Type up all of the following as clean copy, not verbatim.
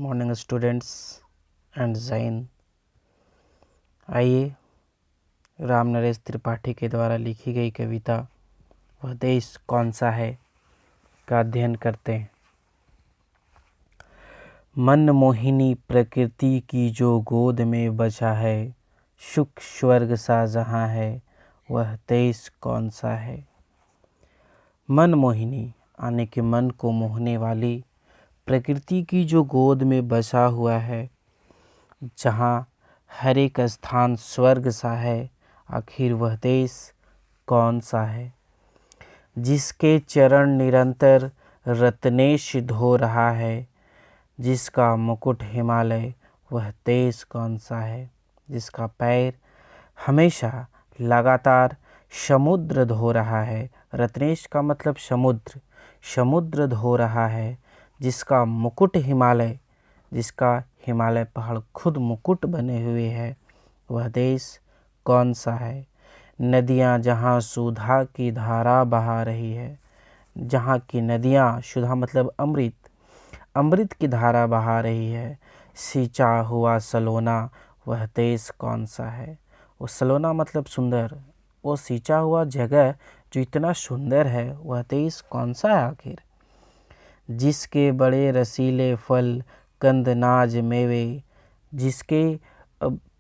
Morning students and Jain. आइए राम नरेश त्रिपाठी के द्वारा लिखी गई कविता वह देश कौन सा है का अध्ययन करते हैं। मन मोहिनी प्रकृति की जो गोद में बचा है, सुख स्वर्ग सा जहाँ है वह देश कौन सा है। मन मोहिनी यानी कि मन को मोहने वाली प्रकृति की जो गोद में बसा हुआ है, जहाँ हर एक स्थान स्वर्ग सा है, आखिर वह देश कौन सा है। जिसके चरण निरंतर रत्नेश धो रहा है, जिसका मुकुट हिमालय वह देश कौन सा है। जिसका पैर हमेशा लगातार समुद्र धो रहा है, रत्नेश का मतलब समुद्र, समुद्र धो रहा है। जिसका मुकुट हिमालय, जिसका हिमालय पहाड़ खुद मुकुट बने हुए है, वह देश कौन सा है। नदियाँ जहाँ सुधा की धारा बहा रही है, जहाँ की नदियाँ, सुधा मतलब अमृत, अमृत की धारा बहा रही है। सींचा हुआ सलोना वह देश कौन सा है। वो सलोना मतलब सुंदर, वो सींचा हुआ जगह जो इतना सुंदर है, वह देश कौन सा है आखिर। जिसके बड़े रसीले फल कंद नाज मेवे, जिसके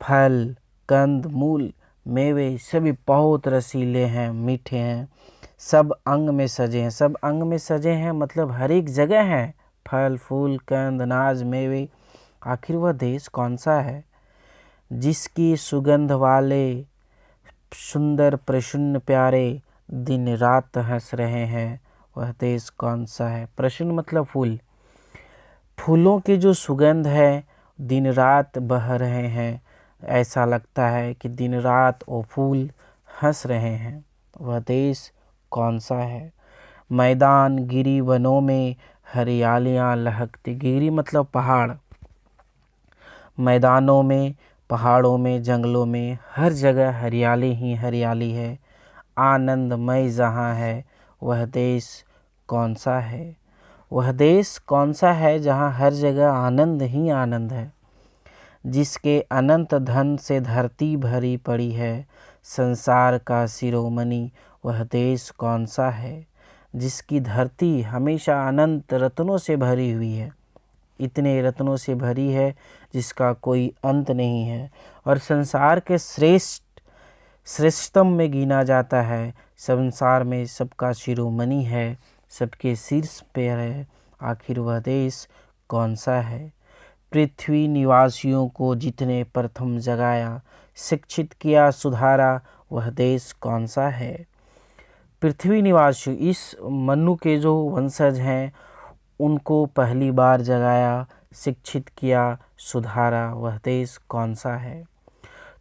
फल कंद मूल मेवे सभी बहुत रसीले हैं, मीठे हैं, सब अंग में सजे हैं। सब अंग में सजे हैं मतलब हर एक जगह हैं, फल फूल कंद नाज मेवे। आखिर वह देश कौन सा है। जिसकी सुगंध वाले सुंदर प्रसन्न प्यारे दिन रात हंस रहे हैं, वह देश कौन सा है। प्रसन्न मतलब फूल, फूलों की जो सुगंध है दिन रात बह रहे हैं, ऐसा लगता है कि दिन रात वो फूल हंस रहे हैं, वह देश कौन सा है। मैदान गिरी वनों में हरियालियाँ लहकती, गिरी मतलब पहाड़, मैदानों में पहाड़ों में जंगलों में हर जगह हरियाली ही हरियाली है। आनंदमय जहाँ है वह देश कौन सा है। वह देश कौन सा है जहाँ हर जगह आनंद ही आनंद है। जिसके अनंत धन से धरती भरी पड़ी है, संसार का शिरोमणि वह देश कौन सा है। जिसकी धरती हमेशा अनंत रत्नों से भरी हुई है, इतने रत्नों से भरी है जिसका कोई अंत नहीं है, और संसार के श्रेष्ठतम में गिना जाता है। संसार में सबका शिरोमणि है, सबके शीर्ष पे है, आखिर वह देश कौन सा है। पृथ्वी निवासियों को जितने प्रथम जगाया, शिक्षित किया सुधारा, वह देश कौन सा है। पृथ्वी निवासी इस मनु के जो वंशज हैं, उनको पहली बार जगाया, शिक्षित किया सुधारा, वह देश कौन सा है।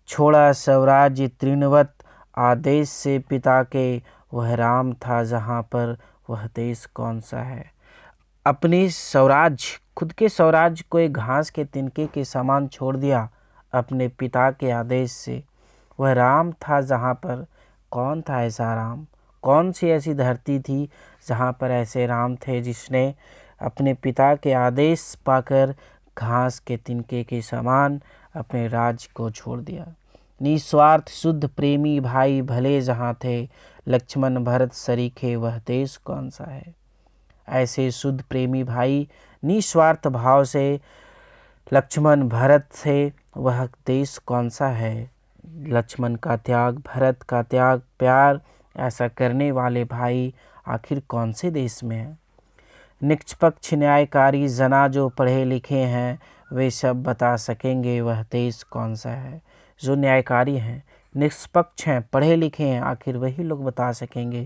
छोड़ा स्वराज्य तृणवत आदेश से पिता के, वह राम था जहाँ पर, वह देश कौन सा है। अपने स्वराज्य, खुद के स्वराज्य को एक घास के तिनके के समान छोड़ दिया अपने पिता के आदेश से, वह राम था जहाँ पर। कौन था ऐसा राम, कौन सी ऐसी धरती थी जहाँ पर ऐसे राम थे जिसने अपने पिता के आदेश पाकर घास के तिनके के समान अपने राज्य को छोड़ दिया। निस्वार्थ शुद्ध प्रेमी भाई भले जहाँ थे, लक्ष्मण भरत सरीखे वह देश कौन सा है। ऐसे शुद्ध प्रेमी भाई निस्वार्थ भाव से लक्ष्मण भरत से, वह देश कौन सा है। लक्ष्मण का त्याग, भरत का त्याग, प्यार ऐसा करने वाले भाई आखिर कौन से देश में है। निष्पक्ष न्यायकारी जना जो पढ़े लिखे हैं, वे सब बता सकेंगे वह देश कौन सा है। जो न्यायकारी हैं, निष्पक्ष हैं, पढ़े लिखे हैं, आखिर वही लोग बता सकेंगे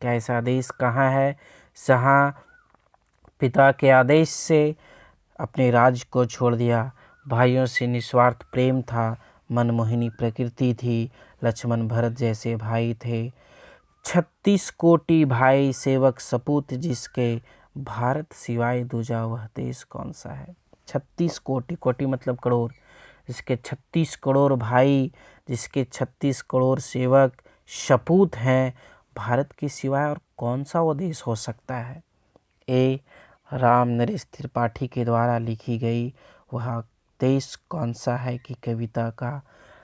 कि ऐसा देश कहाँ है जहाँ पिता के आदेश से अपने राज्य को छोड़ दिया, भाइयों से निस्वार्थ प्रेम था, मनमोहिनी प्रकृति थी, लक्ष्मण भरत जैसे भाई थे। 36 कोटि भाई सेवक सपूत जिसके, भारत सिवाय दूजा वह देश कौन सा है। 36 कोटि, कोटि मतलब करोड़, जिसके 36 करोड़ भाई, जिसके 36 करोड़ सेवक सपूत हैं, भारत के सिवाय और कौन सा वो देश हो सकता है। ए राम नरेश त्रिपाठी के द्वारा लिखी गई वह देश कौन सा है की कविता का